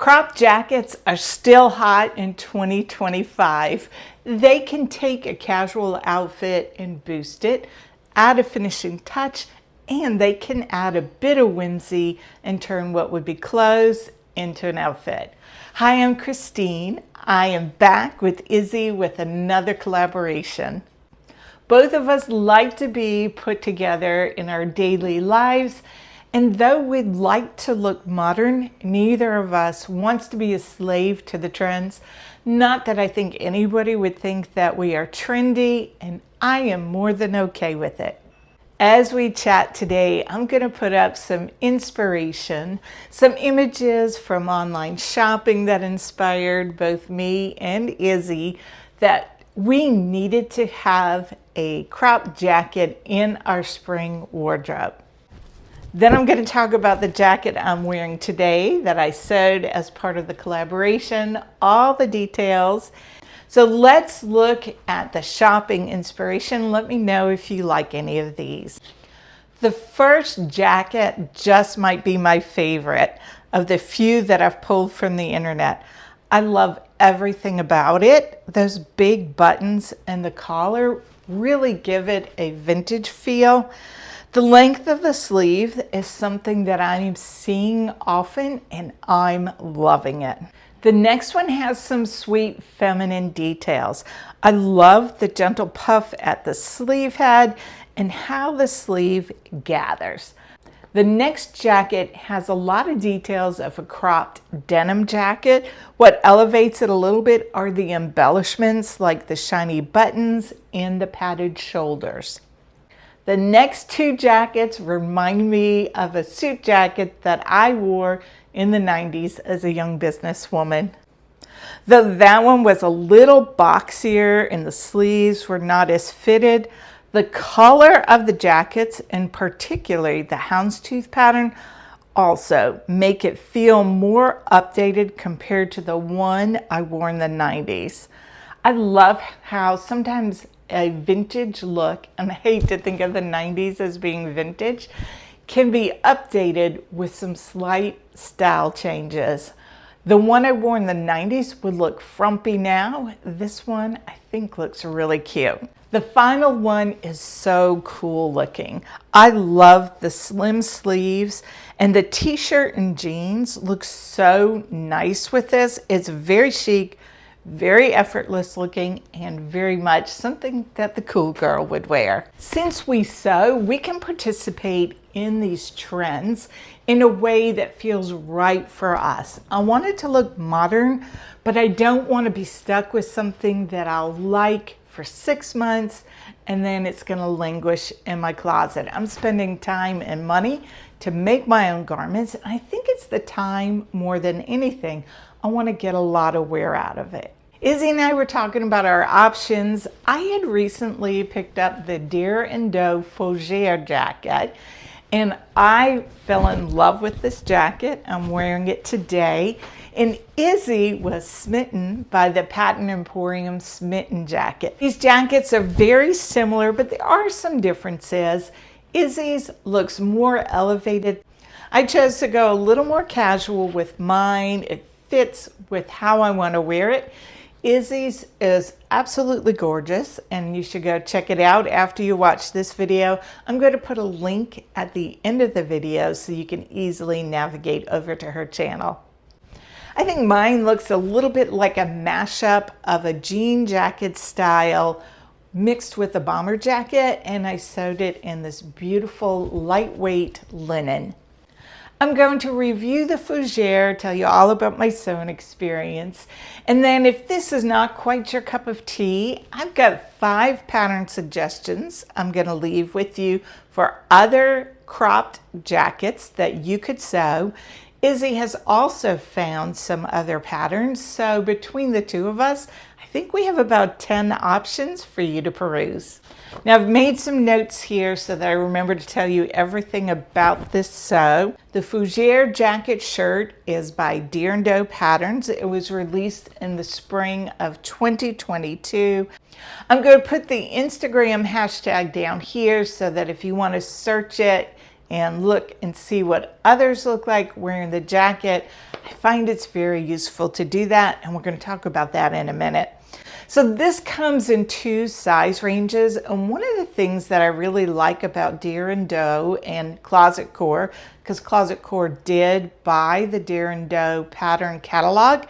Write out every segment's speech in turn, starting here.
Crop jackets are still hot in 2025. They can take a casual outfit and boost it, add a finishing touch, and they can add a bit of whimsy and turn what would be clothes into an outfit. Hi, I'm Christine. I am back with Izzy with another collaboration. Both of us like to be put together in our daily lives, and though we'd like to look modern, neither of us wants to be a slave to the trends. Not that I think anybody would think that we are trendy, and I am more than okay with it. As we chat today, I'm going to put up some inspiration, some images from online shopping that inspired both me and Izzy that we needed to have a crop jacket in our spring wardrobe. Then I'm going to talk about the jacket I'm wearing today that I sewed as part of the collaboration, all the details. So let's look at the shopping inspiration. Let me know if you like any of these. The first jacket just might be my favorite of the few that I've pulled from the internet. I love everything about it. Those big buttons and the collar really give it a vintage feel. The length of the sleeve is something that I'm seeing often and I'm loving it. The next one has some sweet feminine details. I love the gentle puff at the sleeve head and how the sleeve gathers. The next jacket has a lot of details of a cropped denim jacket. What elevates it a little bit are the embellishments like the shiny buttons and the padded shoulders. The next two jackets remind me of a suit jacket that I wore in the 90s as a young businesswoman. Though that one was a little boxier and the sleeves were not as fitted, the color of the jackets, and particularly the houndstooth pattern, also make it feel more updated compared to the one I wore in the 90s. I love how sometimes a vintage look, and I hate to think of the 90s as being vintage, can be updated with some slight style changes. The one I wore in the 90s would look frumpy now. This one I think looks really cute. The final one is so cool looking. I love the slim sleeves, and the t-shirt and jeans look so nice with this. It's very chic, very effortless looking, and very much something that the cool girl would wear. Since we sew, we can participate in these trends in a way that feels right for us. I want it to look modern, but I don't want to be stuck with something that I'll like for 6 months and then it's going to languish in my closet. I'm spending time and money to make my own garments. I think it's the time more than anything. I want to get a lot of wear out of it. Izzy and I were talking about our options. I had recently picked up the Deer and Doe Fougere Jacket, and I fell in love with this jacket. I'm wearing it today. And Izzy was smitten by the Patent Emporium Smitten Jacket. These jackets are very similar, but there are some differences. Izzy's looks more elevated. I chose to go a little more casual with mine. It fits with how I want to wear it. Izzy's is absolutely gorgeous, and you should go check it out after you watch this video. I'm going to put a link at the end of the video so you can easily navigate over to her channel. I think mine looks a little bit like a mashup of a jean jacket style mixed with a bomber jacket, and I sewed it in this beautiful lightweight linen. I'm going to review the Fougere, tell you all about my sewing experience, and then if this is not quite your cup of tea, I've got 5 pattern suggestions I'm going to leave with you for other cropped jackets that you could sew. Izzy has also found some other patterns, so between the two of us, I think we have about 10 options for you to peruse. Now I've made some notes here so that I remember to tell you everything about this sew. The Fougere Jacket shirt is by Deer and Doe Patterns. It was released in the spring of 2022. I'm going to put the Instagram hashtag down here so that if you want to search it and look and see what others look like wearing the jacket, I find it's very useful to do that, and we're going to talk about that in a minute. So this comes in 2 size ranges, and one of the things that I really like about Deer and Doe and Closet Core, because Closet Core did buy the Deer and Doe pattern catalog,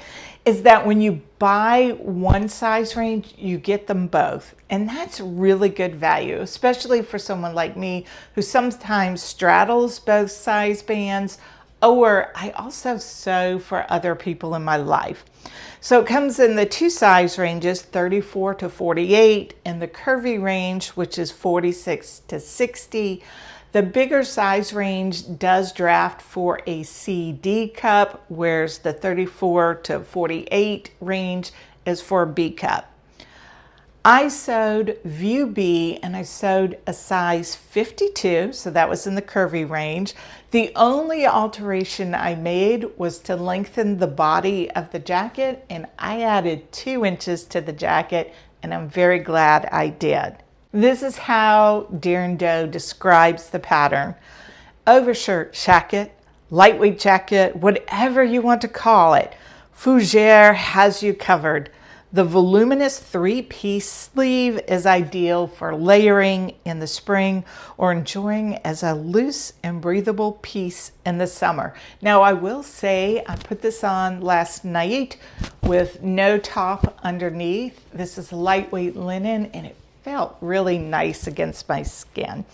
is that when you buy one size range, you get them both. And that's really good value, especially for someone like me who sometimes straddles both size bands, or I also sew for other people in my life. So it comes in the 2 size ranges, 34 to 48, and the curvy range, which is 46 to 60. The bigger size range does draft for a CD cup, whereas the 34 to 48 range is for a B cup. I sewed View B, and I sewed a size 52, so that was in the curvy range. The only alteration I made was to lengthen the body of the jacket, and I added 2 inches to the jacket, and I'm very glad I did. This is how Deer and Doe describes the pattern. Overshirt jacket, lightweight jacket, whatever you want to call it. Fougere has you covered. The voluminous 3-piece sleeve is ideal for layering in the spring or enjoying as a loose and breathable piece in the summer. Now, I will say I put this on last night with no top underneath. This is lightweight linen, and it felt really nice against my skin.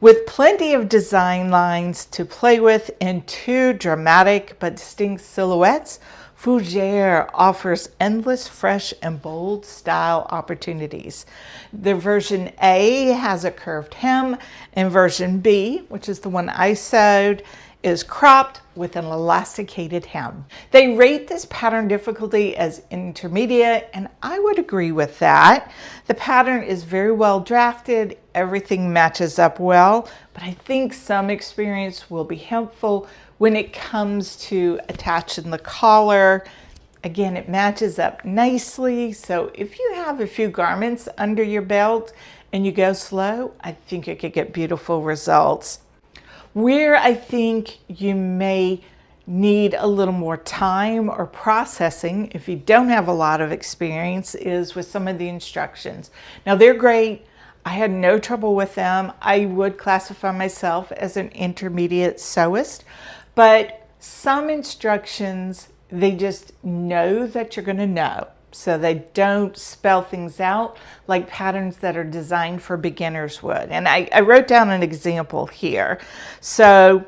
With plenty of design lines to play with and 2 dramatic but distinct silhouettes, Fougere offers endless, fresh, and bold style opportunities. The version A has a curved hem, and version B, which is the one I sewed, is cropped with an elasticated hem. They rate this pattern difficulty as intermediate, and I would agree with that. The pattern is very well drafted, everything matches up well, but I think some experience will be helpful when it comes to attaching the collar. Again, it matches up nicely, so if you have a few garments under your belt and you go slow, I think you could get beautiful results. Where I think you may need a little more time or processing if you don't have a lot of experience is with some of the instructions. Now, they're great. I had no trouble with them. I would classify myself as an intermediate sewist, but some instructions, they just know that you're going to know. So they don't spell things out like patterns that are designed for beginners would. And I wrote down an example here. So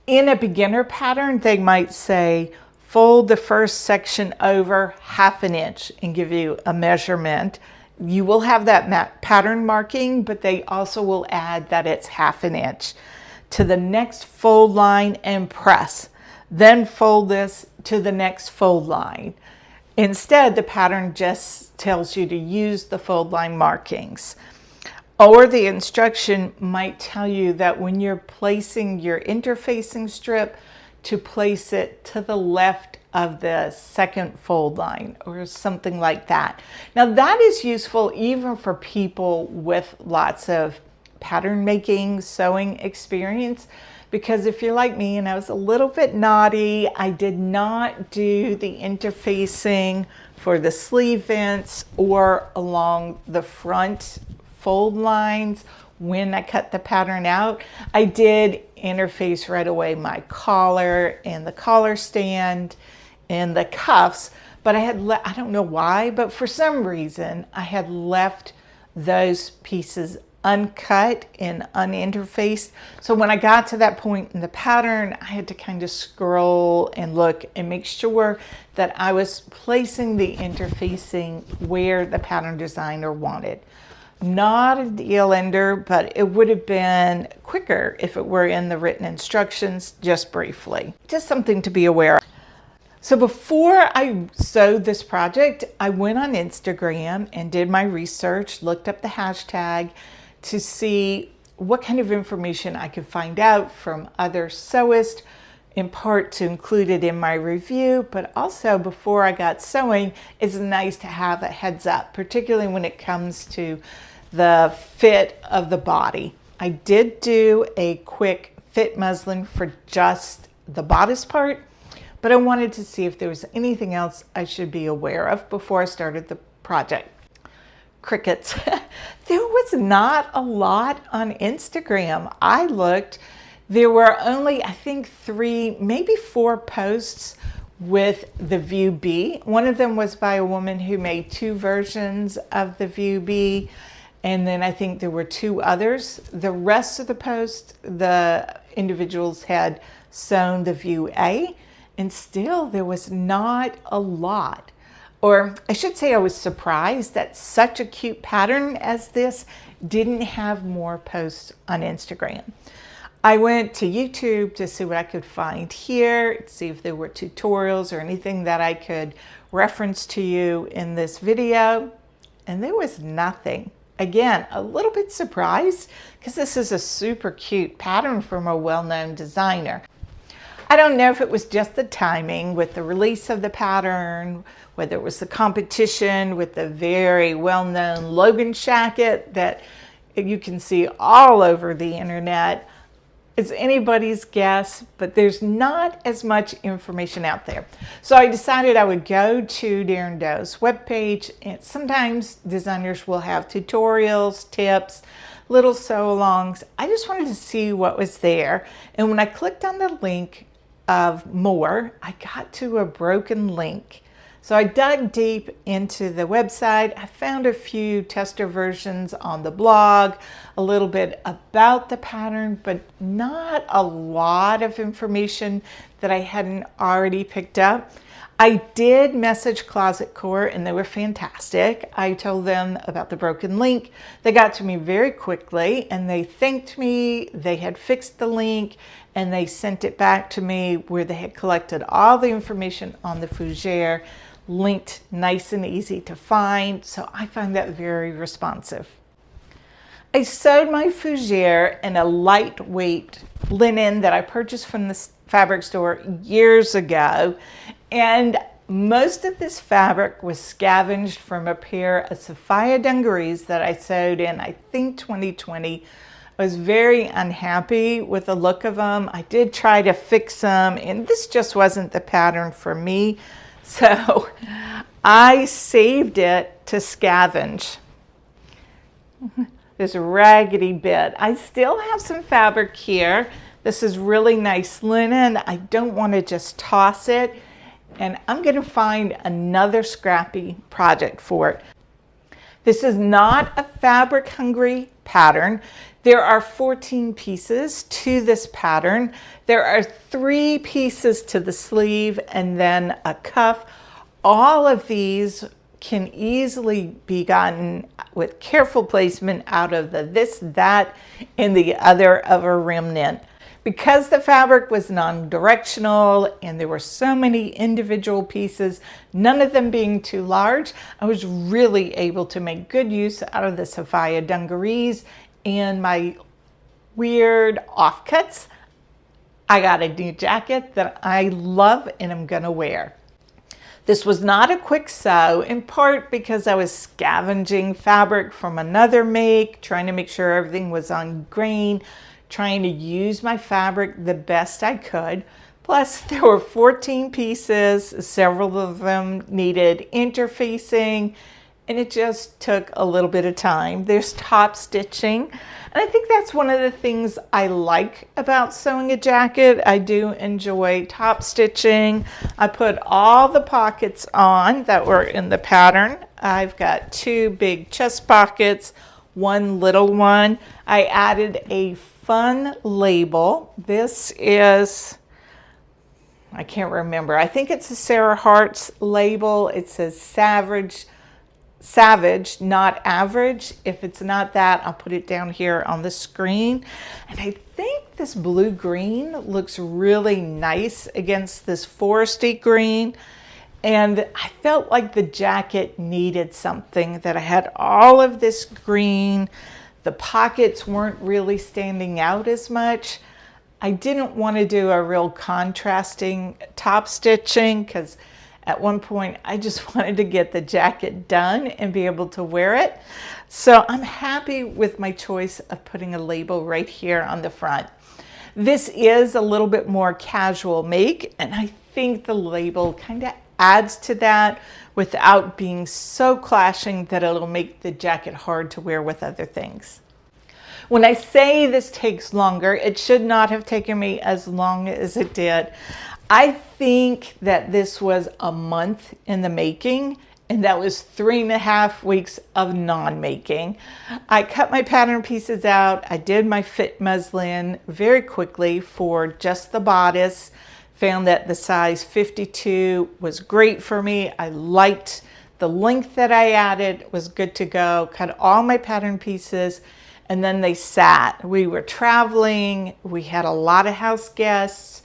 in a beginner pattern, they might say, fold the first section over 1/2 inch and give you a measurement. You will have that pattern marking, but they also will add that it's 1/2 inch. To the next fold line and press. Then fold this to the next fold line. Instead, the pattern just tells you to use the fold line markings. Or the instruction might tell you that when you're placing your interfacing strip, to place it to the left of the second fold line or something like that. Now that is useful even for people with lots of pattern making, sewing experience, because if you're like me and I was a little bit naughty, I did not do the interfacing for the sleeve vents or along the front fold lines when I cut the pattern out. I did interface right away my collar and the collar stand and the cuffs, but I don't know why, but for some reason I had left those pieces uncut and uninterfaced. So when I got to that point in the pattern, I had to kind of scroll and look and make sure that I was placing the interfacing where the pattern designer wanted. Not a deal ender, but it would have been quicker if it were in the written instructions, just briefly. Just something to be aware of. So before I sewed this project, I went on Instagram and did my research, looked up the hashtag to see what kind of information I could find out from other sewists, in part to include it in my review, but also before I got sewing, it's nice to have a heads up, particularly when it comes to the fit of the body. I did do a quick fit muslin for just the bodice part, but I wanted to see if there was anything else I should be aware of before I started the project. Crickets. There was not a lot on Instagram. I looked, there were only, I think 3, maybe 4 posts with the View B. One of them was by a woman who made 2 versions of the View B, and then I think there were 2 others. The rest of the posts, the individuals had sewn the View A, and still there was not a lot. Or I should say I was surprised that such a cute pattern as this didn't have more posts on Instagram. I went to YouTube to see what I could find here, see if there were tutorials or anything that I could reference to you in this video, and there was nothing. Again, a little bit surprised because this is a super cute pattern from a well-known designer. I don't know if it was just the timing with the release of the pattern, whether it was the competition with the very well-known Logan jacket that you can see all over the internet. It's anybody's guess, but there's not as much information out there. So I decided I would go to Deer and Doe's webpage, and sometimes designers will have tutorials, tips, little sew-alongs. I just wanted to see what was there. And when I clicked on the link of more, I got to a broken link. So I dug deep into the website. I found a few tester versions on the blog, a little bit about the pattern, but not a lot of information that I hadn't already picked up. I did message Closet Core and they were fantastic. I told them about the broken link. They got to me very quickly and they thanked me. They had fixed the link and they sent it back to me where they had collected all the information on the Fougere, linked nice and easy to find. So I find that very responsive. I sewed my Fougere in a lightweight linen that I purchased from the fabric store years ago. And most of this fabric was scavenged from a pair of Sophia dungarees that I sewed in, I think 2020. I was very unhappy with the look of them. I did try to fix them and this just wasn't the pattern for me. So I saved it to scavenge. This raggedy bit. I still have some fabric here. This is really nice linen. I don't want to just toss it. And I'm going to find another scrappy project for it. This is not a fabric hungry pattern. There are 14 pieces to this pattern. There are 3 pieces to the sleeve and then a cuff. All of these can easily be gotten with careful placement out of the this, that, and the other of a remnant. Because the fabric was non-directional and there were so many individual pieces, none of them being too large, I was really able to make good use out of the Sophia dungarees and my weird offcuts. I got a new jacket that I love and I'm gonna wear. This was not a quick sew, in part because I was scavenging fabric from another make, trying to make sure everything was on grain, trying to use my fabric the best I could. Plus, there were 14 pieces, several of them needed interfacing, and it just took a little bit of time. There's top stitching, and I think that's one of the things I like about sewing a jacket. I do enjoy top stitching. I put all the pockets on that were in the pattern. I've got 2 big chest pockets, 1 little one. I added a fun label. This is, I can't remember. I think it's a Sarah Hart's label. It says Savage, not average. If it's not that, I'll put it down here on the screen. And I think this blue-green looks really nice against this foresty green. And I felt like the jacket needed something, that I had all of this green. The pockets weren't really standing out as much. I didn't want to do a real contrasting top stitching because at one point I just wanted to get the jacket done and be able to wear it. So I'm happy with my choice of putting a label right here on the front. This is a little bit more casual make, and I think the label kind of adds to that without being so clashing that it'll make the jacket hard to wear with other things. When I say this takes longer, it should not have taken me as long as it did. I think that this was a month in the making, and that was 3.5 weeks of non-making. I cut my pattern pieces out. I did my fit muslin very quickly for just the bodice. Found that the size 52 was great for me. I liked the length that I added, was good to go. Cut all my pattern pieces, and then they sat. We were traveling. We had a lot of house guests.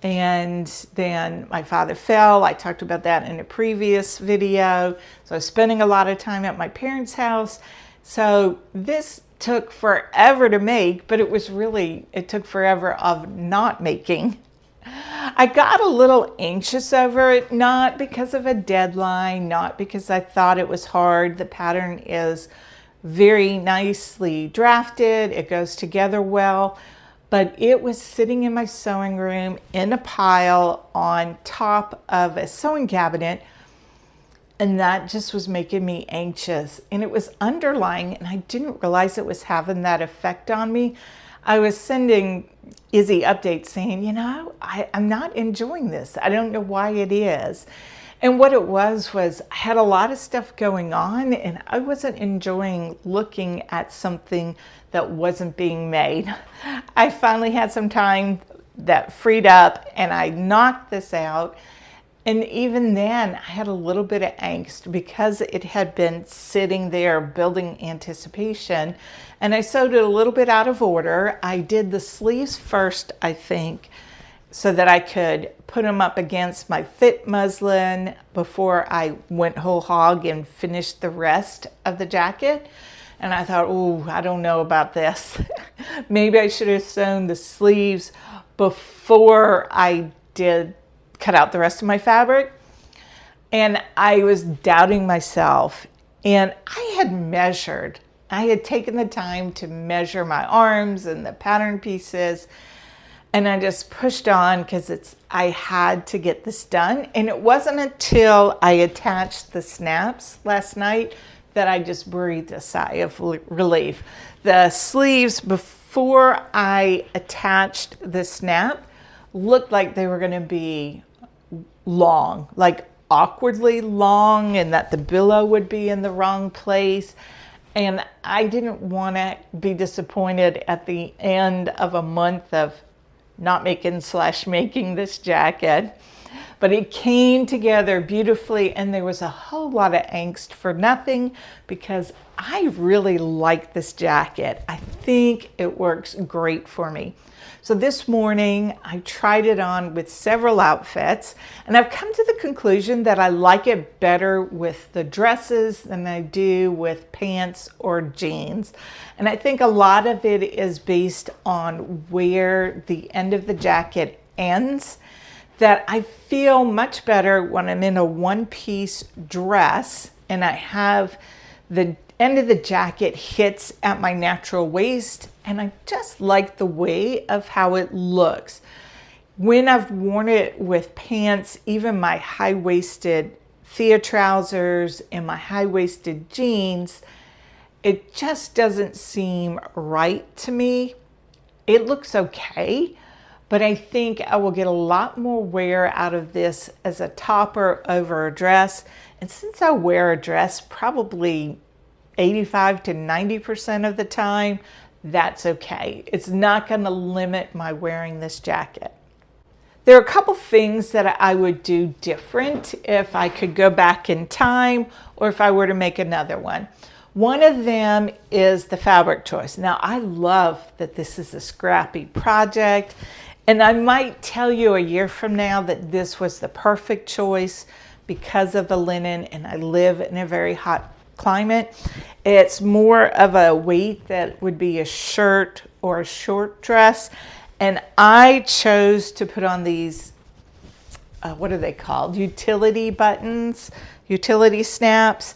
And then my father fell. I talked about that in a previous video. So I was spending a lot of time at my parents' house. So this took forever to make, but it took forever of not making. I got a little anxious over it, not because of a deadline, not because I thought it was hard. The pattern is very nicely drafted. It goes together well. But it was sitting in my sewing room in a pile on top of a sewing cabinet, and that just was making me anxious. And it was underlying, and I didn't realize it was having that effect on me. I was sending Izzy updates saying, you know, I'm not enjoying this. I don't know why it is. And what it was I had a lot of stuff going on, and I wasn't enjoying looking at something that wasn't being made. I finally had some time that freed up, and I knocked this out. And even then, I had a little bit of angst because it had been sitting there building anticipation. And I sewed it a little bit out of order. I did the sleeves first, I think, so that I could put them up against my fit muslin before I went whole hog and finished the rest of the jacket. And I thought, oh, I don't know about this. Maybe I should have sewn the sleeves before I did cut out the rest of my fabric. And I was doubting myself. And I had taken the time to measure my arms and the pattern pieces. And I just pushed on because I had to get this done. And it wasn't until I attached the snaps last night that I just breathed a sigh of relief. The sleeves, before I attached the snap, looked like they were going to be long, like awkwardly long, and that the billow would be in the wrong place. And I didn't want to be disappointed at the end of a month of not making this jacket. But it came together beautifully, and there was a whole lot of angst for nothing because I really like this jacket. I think it works great for me. So this morning I tried it on with several outfits, and I've come to the conclusion that I like it better with the dresses than I do with pants or jeans. And I think a lot of it is based on where the end of the jacket ends, that I feel much better when I'm in a one-piece dress and I have the end of the jacket hits at my natural waist, and I just like the way of how it looks. When I've worn it with pants, even my high-waisted Thea trousers and my high-waisted jeans, it just doesn't seem right to me. It looks okay, but I think I will get a lot more wear out of this as a topper over a dress. And since I wear a dress probably 85 to 90% of the time, that's okay. It's not going to limit my wearing this jacket. There are a couple things that I would do different if I could go back in time or if I were to make another one. One of them is the fabric choice. Now, I love that this is a scrappy project, and I might tell you a year from now that this was the perfect choice because of the linen, and I live in a very hot climate. It's more of a weight that would be a shirt or a short dress, and I chose to put on these, what are they called? Utility buttons, utility snaps.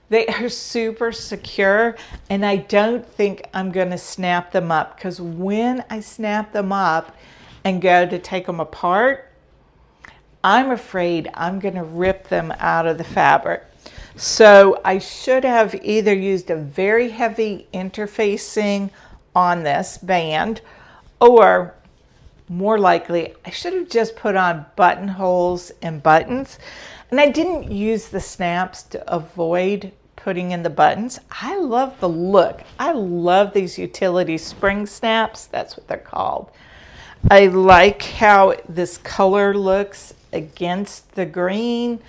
They are super secure, and I don't think I'm going to snap them up, because when I snap them up and go to take them apart, I'm afraid I'm going to rip them out of the fabric. So I should have either used a very heavy interfacing on this band, or more likely I should have just put on buttonholes and buttons. And I didn't use the snaps to avoid putting in the buttons. I love the look. I love these utility spring snaps. That's what they're called. I like how this color looks against the green.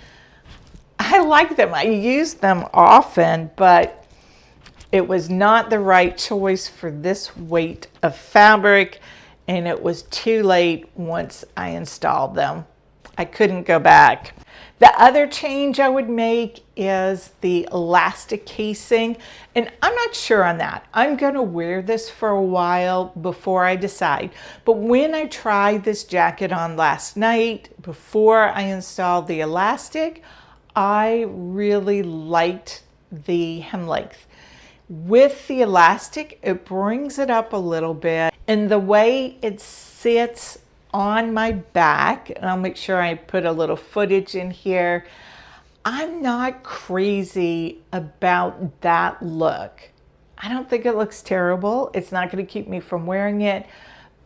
I like them. I use them often, but it was not the right choice for this weight of fabric, and it was too late once I installed them. I couldn't go back. The other change I would make is the elastic casing, and I'm not sure on that. I'm going to wear this for a while before I decide. But when I tried this jacket on last night, before I installed the elastic, I really liked the hem length. With the elastic, it brings it up a little bit, and the way it sits on my back, and I'll make sure I put a little footage in here, I'm not crazy about that look. I don't think it looks terrible. It's not going to keep me from wearing it,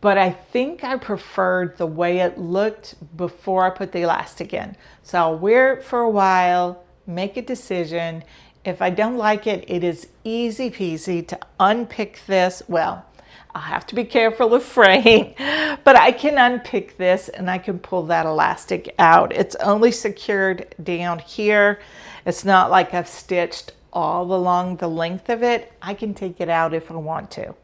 but I think I preferred the way it looked before I put the elastic in. So I'll wear it for a while, make a decision. If I don't like it, it is easy peasy to unpick this. Well, I'll have to be careful of fraying, but I can unpick this and I can pull that elastic out. It's only secured down here. It's not like I've stitched all along the length of it. I can take it out if I want to.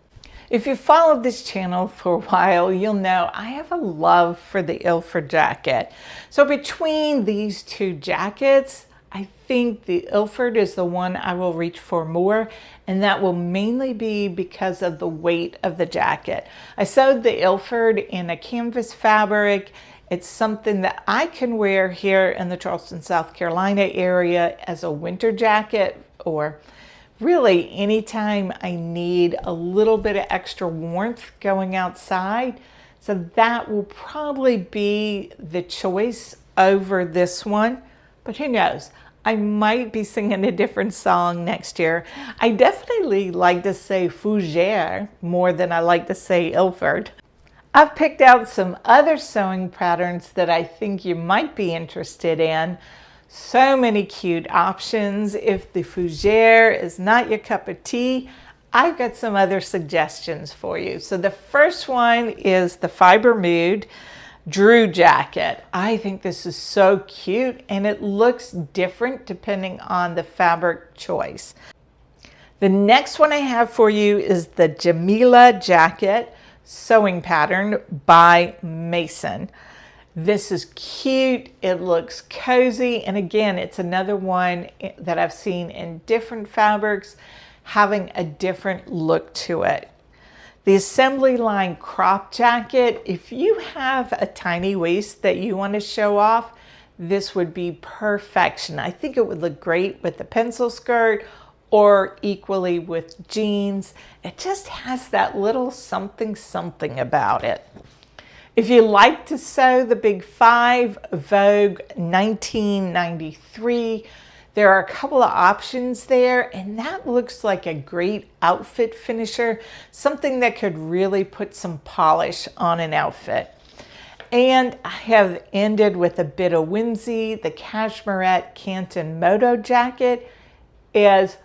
If you followed this channel for a while, you'll know I have a love for the Fougere jacket. So between these two jackets, I think the Fougere is the one I will reach for more, and that will mainly be because of the weight of the jacket. I sewed the Fougere in a canvas fabric. It's something that I can wear here in the Charleston, South Carolina area as a winter jacket, or really anytime I need a little bit of extra warmth going outside. So that will probably be the choice over this one, but who knows? I might be singing a different song next year. I definitely like to say Fougere more than I like to say Fougere. I've picked out some other sewing patterns that I think you might be interested in. So many cute options. If the Fougere is not your cup of tea, I've got some other suggestions for you. So the first one is the Fibre Mood Drew jacket. I think this is so cute, and it looks different depending on the fabric choice. The next one I have for you is the Jameela Jacket sewing pattern by Masin. This is cute, it looks cozy, and again, it's another one that I've seen in different fabrics having a different look to it. The assembly line crop jacket, if you have a tiny waist that you want to show off, this would be perfection. I think it would look great with the pencil skirt or equally with jeans. It just has that little something something about it. If you like to sew the Big Five, Vogue 1993, there are a couple of options there, and that looks like a great outfit finisher, something that could really put some polish on an outfit. And I have ended with a bit of whimsy. The Cashmerette Canton Moto Jacket is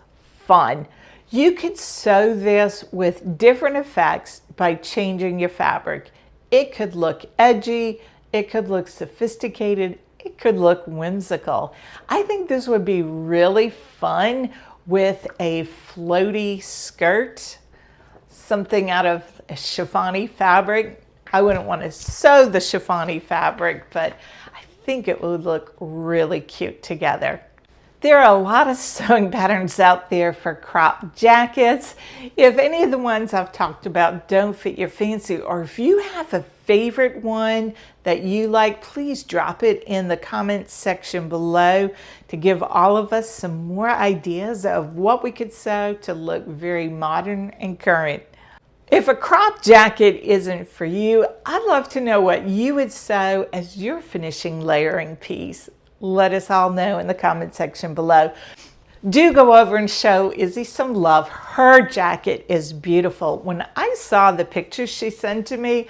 fun. You could sew this with different effects by changing your fabric. It could look edgy, it could look sophisticated, it could look whimsical. I think this would be really fun with a floaty skirt, something out of a chiffony fabric. I wouldn't want to sew the chiffony fabric, but I think it would look really cute together. There are a lot of sewing patterns out there for crop jackets. If any of the ones I've talked about don't fit your fancy, or if you have a favorite one that you like, please drop it in the comments section below to give all of us some more ideas of what we could sew to look very modern and current. If a crop jacket isn't for you, I'd love to know what you would sew as your finishing layering piece. Let us all know in the comment section below. Do go over and show Izzy some love. Her jacket is beautiful. When I saw the pictures she sent to me,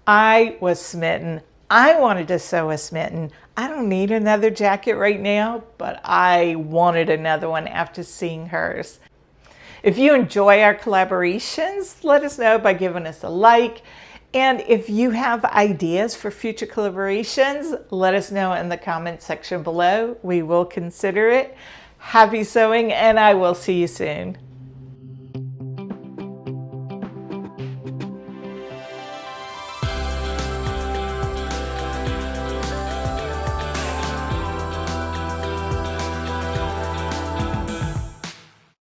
I was smitten. I wanted to sew a smitten. I don't need another jacket right now, but I wanted another one after seeing hers. If you enjoy our collaborations, let us know by giving us a like. And if you have ideas for future collaborations, let us know in the comment section below. We will consider it. Happy sewing, and I will see you soon.